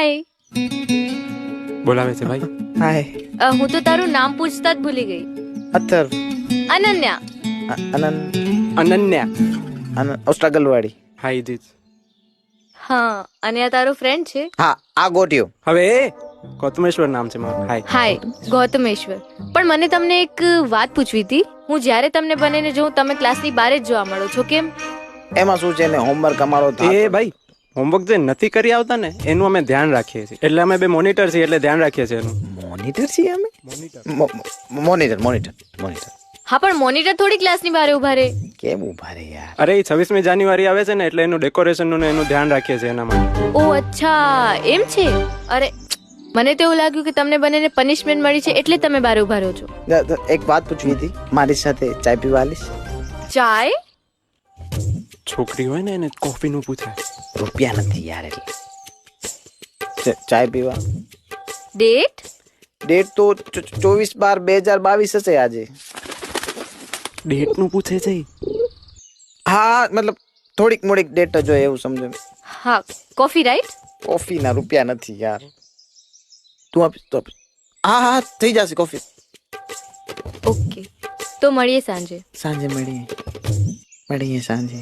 હાય. બોલાવે છે ભાઈ. હાય. હું તો તારું નામ પૂછતા જ ભૂલી ગઈ. અથર્વ. અનન્યા. અનન્યા. ઓસ્ટ્રાગલવાળી. હાય દીદ. હા, અને આ તારો ફ્રેન્ડ છે? હા, આ ગોટ્યો. હવે ગૌતમેશ્વર નામ છે મારું. હાય. હાય, ગૌતમેશ્વર. પણ મને તમને એક વાત પૂછવી હતી. હું જ્યારે તમને બંનેને જોઉં તમે ક્લાસની બહાર જ જોવા મળો છો, કેમ? એમાં શું છે ને, હોમવર્ક અમારો એ ભાઈ હોમવર્ક જે નથી કરી આવતા ને એનું અમે ધ્યાન રાખીએ છીએ. એટલે અમે બે મોનિટર છીએ એટલે ધ્યાન રાખીએ છીએ એનું. મોનિટર છીએ અમે. મોનિટર. હા, પણ મોનિટર થોડી ક્લાસની બહાર ઉભા રહે. કેમ ઉભા રે યાર? અરે એ 26મી જાન્યુઆરી આવે છે ને એટલે એનું ડેકોરેશનનું ને એનું ધ્યાન રાખીએ છીએ એના માટે. ઓ અચ્છા, એમ છે. અરે મને તો એવું લાગ્યું કે તમને બંનેને પનિશમેન્ટ મળી છે એટલે તમે બહાર ઉભા રહો છો. એક વાત પૂછવી હતી, મારી સાથે ચાય પીવા આવીશ? ચાય? છોકરી હોય ને એને કોફી નું પૂછે. રૂપિયા નથી યાર, એટલે ચાય પીવા. ડેટ? ડેટ તો 24/12/2022 હશે આજે. ડેટ નું પૂછે છે. હા, મતલબ થોડીક મોડીક ડેટ જ હોય એવું સમજો. હા, કોફી રાઈટ? કોફી ના રૂપિયા નથી યાર. તું આપીશ તો આપીશ. હા, થઈ જશે કોફી. ઓકે, તો મળીએ સાંજે. સાંજે મળીએ સાંજે.